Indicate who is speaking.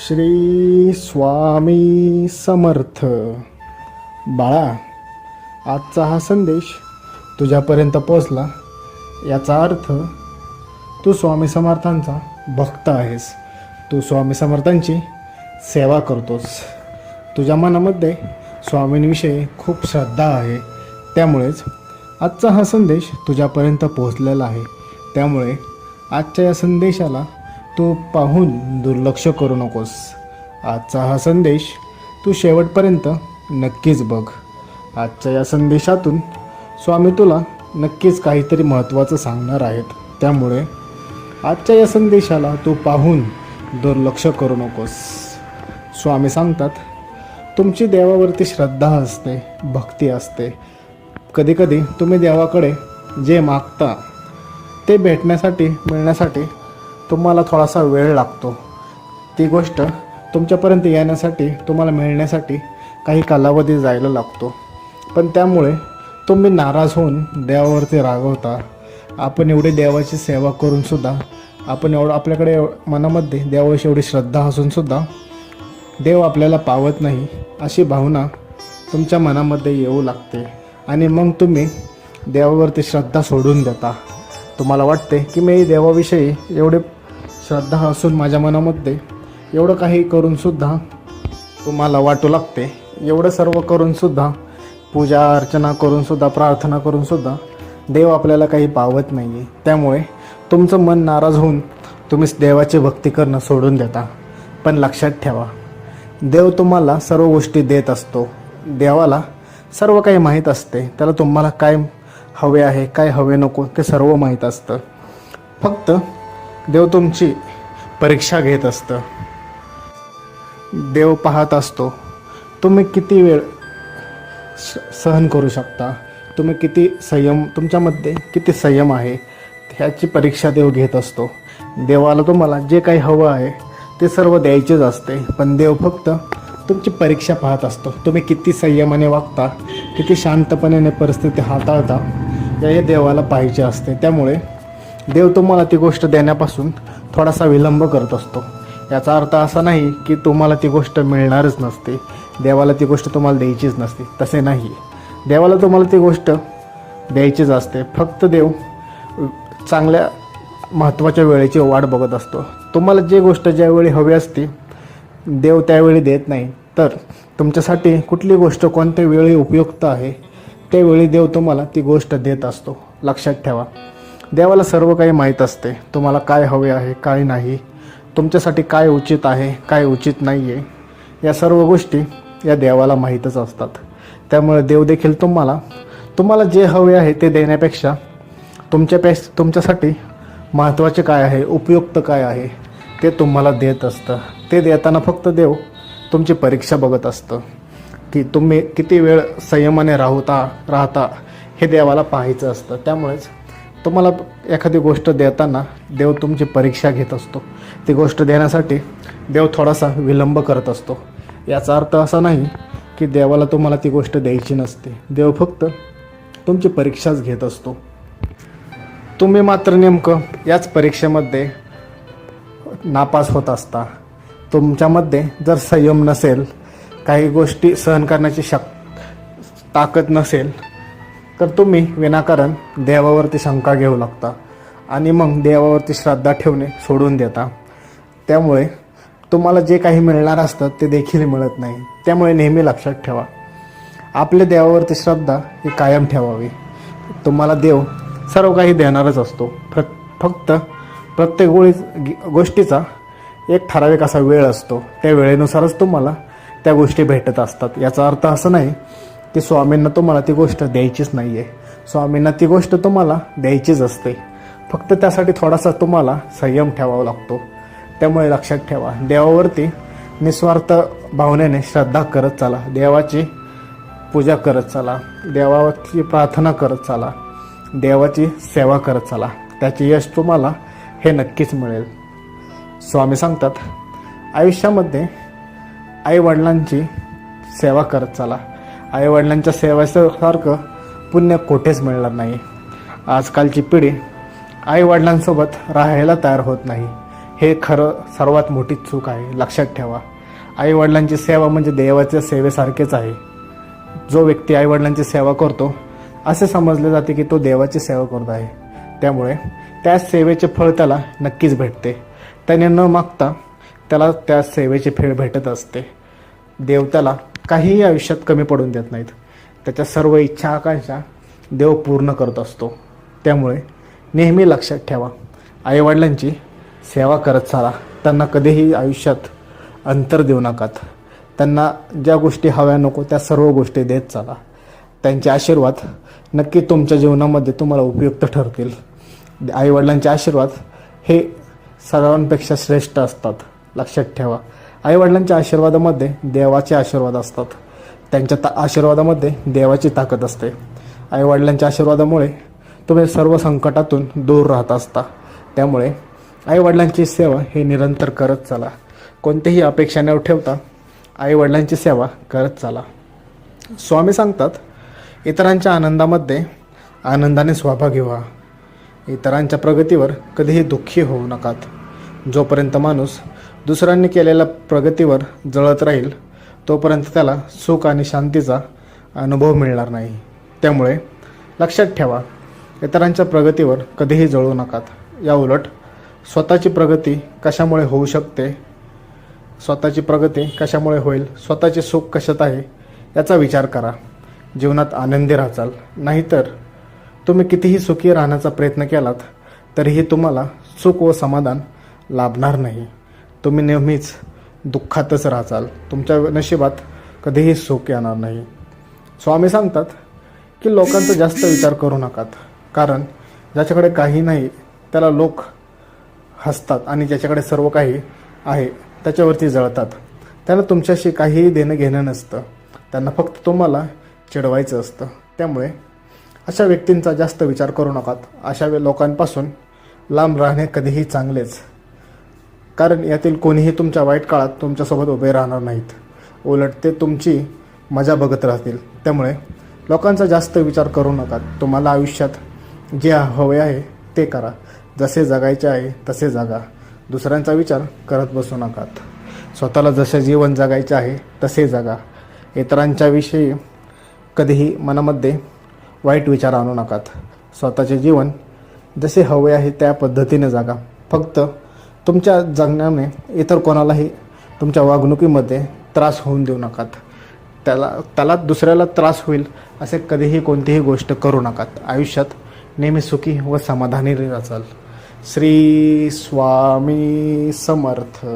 Speaker 1: श्री स्वामी समर्थ. बाळा, आजचा हा संदेश तुझ्यापर्यंत पोचला याचा अर्थ तू स्वामी समर्थांचा भक्त आहेस. तू स्वामी समर्थांची सेवा करतोस. तुझ्या मनामध्ये स्वामींविषयी खूप श्रद्धा आहे. त्यामुळेच आजचा हा संदेश तुझ्यापर्यंत पोहोचलेला आहे. त्यामुळे आजच्या या संदेशाला तू पाहून दुर्लक्ष करू नकोस. आजचा हा संदेश तू शेवटपर्यंत नक्कीच बघ. आजच्या या संदेशातून स्वामी तुला नक्कीच काहीतरी महत्त्वाचं सांगणार आहेत. त्यामुळे आजच्या या संदेशाला तू पाहून दुर्लक्ष करू नकोस. स्वामी सांगतात, तुमची देवावरती श्रद्धा असते, भक्ती असते. कधीकधी तुम्ही देवाकडे जे मागता ते मिळण्यासाठी तुम्हाला थोडासा वेळ लागतो. ती गोष्ट तुमच्यापर्यंत येण्यासाठी, तुम्हाला मिळण्यासाठी काही कालावधी जायला लागतो. पण त्यामुळे तुम्ही नाराज होऊन देवावरती रागवता. आपण एवढी देवाची सेवा करूनसुद्धा, आपल्याकडे मनामध्ये देवाविषयी एवढी श्रद्धा असूनसुद्धा देव आपल्याला पावत नाही, अशी भावना तुमच्या मनामध्ये येऊ लागते. आणि मग तुम्ही देवावरती श्रद्धा सोडून देता. तुम्हाला वाटते की मी देवाविषयी एवढे श्रद्धा असून माझ्या मनामध्ये एवढं काही करूनसुद्धा, तुम्हाला वाटू लागते एवढं सर्व करूनसुद्धा, पूजा अर्चना करूनसुद्धा, प्रार्थना करूनसुद्धा देव आपल्याला काही पावत नाही आहे. त्यामुळे तुमचं मन नाराज होऊन तुम्ही देवाची भक्ती करणं सोडून देता. पण लक्षात ठेवा, देव तुम्हाला सर्व गोष्टी देत असतो. देवाला सर्व काही माहीत असते. त्याला तुम्हाला काय हवे आहे, काय हवे नको ते सर्व माहीत असतं. फक्त देव तुमची परीक्षा घेत असतं. देव पाहत असतो तुम्ही किती वेळ सहन करू शकता, तुम्ही किती तुमच्यामध्ये किती संयम आहे, ह्याची परीक्षा देव घेत असतो. देवाला तुम्हाला जे काही हवं आहे ते सर्व द्यायचेच असते. पण देव फक्त तुमची परीक्षा पाहत असतो. तुम्ही किती संयमाने वागता, किती शांतपणे परिस्थिती हाताळता, हे देवाला पाहिजे असते. त्यामुळे देव तुम्हाला ती गोष्ट देण्यापासून थोडासा विलंब करत असतो. याचा अर्थ असा नाही की तुम्हाला ती गोष्ट मिळणारच नसते, देवाला ती गोष्ट तुम्हाला द्यायचीच नसते. तसे नाही, देवाला तुम्हाला ती गोष्ट द्यायचीच असते. फक्त देव चांगल्या महत्त्वाच्या वेळेची वाट बघत असतो. तुम्हाला जी गोष्ट ज्यावेळी हवी असते देव त्यावेळी देत नाही. तर तुमच्यासाठी कुठली गोष्ट कोणत्या वेळी उपयुक्त आहे त्यावेळी देव तुम्हाला ती गोष्ट देत असतो. लक्षात ठेवा, देवाला सर्व काही माहीत असते. तुम्हाला काय हवे आहे, काय नाही, तुमच्यासाठी काय उचित आहे, काय उचित नाही आहे, या सर्व गोष्टी या देवाला माहीतच असतात. त्यामुळे देव देखील तुम्हाला जे हवे आहे ते देण्यापेक्षा तुमच्यासाठी महत्त्वाचे काय आहे, उपयुक्त काय आहे ते तुम्हाला देत असतं. ते देताना फक्त देव तुमची परीक्षा बघत असतं की तुम्ही किती वेळ संयमाने राहता हे देवाला पाहायचं असतं. त्यामुळेच तुम्हाला एखादी गोष्ट देताना देव तुमची परीक्षा घेत असतो. ती गोष्ट देण्यासाठी देव थोडासा विलंब करत असतो. याचा अर्थ असा नाही की देवाला तुम्हाला ती गोष्ट द्यायची नसते. देव फक्त तुमची परीक्षाच घेत असतो. तुम्ही मात्र नेमकं याच परीक्षेमध्ये नापास होत असता. तुमच्यामध्ये जर संयम नसेल, काही गोष्टी सहन करण्याची ताकद नसेल, तर तुम्ही विनाकारण देवावरती शंका घेऊ लागता आणि मग देवावरती श्रद्धा ठेवणे सोडून देता. त्यामुळे तुम्हाला जे काही मिळणार असतं ते देखील मिळत नाही. त्यामुळे नेहमी लक्षात ठेवा, आपल्या देवावरती श्रद्धा ही कायम ठेवावी. तुम्हाला देव सर्व काही देणारच असतो. फक्त प्रत्येक गोष्टीचा एक ठराविक असा वेळ असतो. त्या वेळेनुसारच तुम्हाला त्या गोष्टी भेटत असतात. याचा अर्थ असं नाही की स्वामींना तुम्हाला ती गोष्ट द्यायचीच नाही आहे. स्वामींना ती गोष्ट तुम्हाला द्यायचीच असते. फक्त त्यासाठी थोडासा तुम्हाला संयम ठेवावा लागतो. त्यामुळे लक्षात ठेवा, देवावरती निस्वार्थ भावनेने श्रद्धा करत चला, देवाची पूजा करत चला, देवाची प्रार्थना करत चला, देवाची सेवा करत चला. त्याचे यश तुम्हाला हे नक्कीच मिळेल. स्वामी सांगतात, आयुष्यामध्ये आईवडिलांची सेवा करत चला. आईवडिलांच्या सेवेसारखं पुण्य कोठेच मिळणार नाही. आजकालची पिढी आईवडिलांसोबत राहायला तयार होत नाही. हे खरं सर्वात मोठी चूक आहे. लक्षात ठेवा, आईवडिलांची सेवा म्हणजे देवाच्या सेवेसारखेच आहे. जो व्यक्ती आईवडिलांची सेवा करतो असे समजले जाते की तो देवाची सेवा करत आहे. त्यामुळे त्या सेवेचे फळ त्याला नक्कीच भेटते. त्याने न मागता त्याला त्या सेवेचे फळ भेटत असते. देव त्याला काहीही आयुष्यात कमी पडून देत नाहीत. त्याच्या सर्व इच्छा आकांक्षा देव पूर्ण करत असतो. त्यामुळे नेहमी लक्षात ठेवा, आईवडिलांची सेवा करत चाला. त्यांना कधीही आयुष्यात अंतर देऊ नकात. त्यांना ज्या गोष्टी हव्या नको त्या सर्व गोष्टी देत चाला. त्यांचे आशीर्वाद नक्की तुमच्या जीवनामध्ये तुम्हाला उपयुक्त ठरतील. आईवडिलांचे आशीर्वाद हे सर्वांपेक्षा श्रेष्ठ असतात. लक्षात ठेवा, आईवडिलांच्या आशीर्वादामध्ये देवाचे आशीर्वाद असतात. त्यांच्या आशीर्वादामध्ये देवाची ताकद असते. आईवडिलांच्या आशीर्वादामुळे तुम्ही सर्व संकटातून दूर राहत असता. त्यामुळे आईवडिलांची सेवा हे निरंतर करत चला. कोणतीही अपेक्षा न ठेवता आईवडिलांची सेवा करत चला. स्वामी सांगतात, इतरांच्या आनंदामध्ये आनंदाने सहभागी व्हा. इतरांच्या प्रगतीवर कधीही दुःखी होऊ नकात. जोपर्यंत माणूस दुसऱ्यांनी केलेल्या प्रगतीवर जळत राहील तोपर्यंत त्याला सुख आणि शांतीचा अनुभव मिळणार नाही. त्यामुळे लक्षात ठेवा, इतरांच्या प्रगतीवर कधीही जळू नकात. या उलट स्वतःची प्रगती कशामुळे होऊ शकते, स्वतःची प्रगती कशामुळे होईल, स्वतःचे सुख कशात आहे याचा विचार करा. जीवनात आनंदी राहाल. नाहीतर तुम्ही कितीही सुखी राहण्याचा प्रयत्न केलात तरीही तुम्हाला सुख व समाधान लाभणार नाही. तुम्ही नेहमीच दुःखातच राहाल. तुमच्या नशिबात कधीही सुख येणार नाही. स्वामी सांगतात की लोकांचा जास्त विचार करू नकात. कारण ज्याच्याकडे काही नाही त्याला लोक हसतात आणि ज्याच्याकडे सर्व काही आहे त्याच्यावरती जळतात. त्यांना तुमच्याशी काहीही देणं घेणं नसतं. त्यांना फक्त तुम्हाला चिडवायचं असतं. त्यामुळे अशा व्यक्तींचा जास्त विचार करू नकात. अशा लोकांपासून लांब राहणे कधीही चांगलेच. कारण यातील कोणीही तुमच्या वाईट काळात तुमच्यासोबत उभे राहणार नाहीत. उलट ते तुमची मजा बघत राहतील. त्यामुळे लोकांचा जास्त विचार करू नका. तुम्हाला आयुष्यात जे हवे आहे ते करा. जसे जगायचे आहे तसे जगा. दुसऱ्यांचा विचार करत बसू नकात. स्वतःला जसे जीवन जगायचे आहे तसे जगा. इतरांच्या विषयी कधीही मनामध्ये वाईट विचार आणू नकात. स्वतःचे जीवन जसे हवे आहे त्या पद्धतीने जगा. फक्त तुमच्या जगण्याने इतर कोणालाही तुमच्या वागणुकीमध्ये त्रास होऊन देऊ नकात. त्याला दुसऱ्याला त्रास होईल असे कधीही कोणतीही गोष्ट करू नकात. आयुष्यात नेहमी सुखी व समाधानी राहाल. श्री स्वामी समर्थ.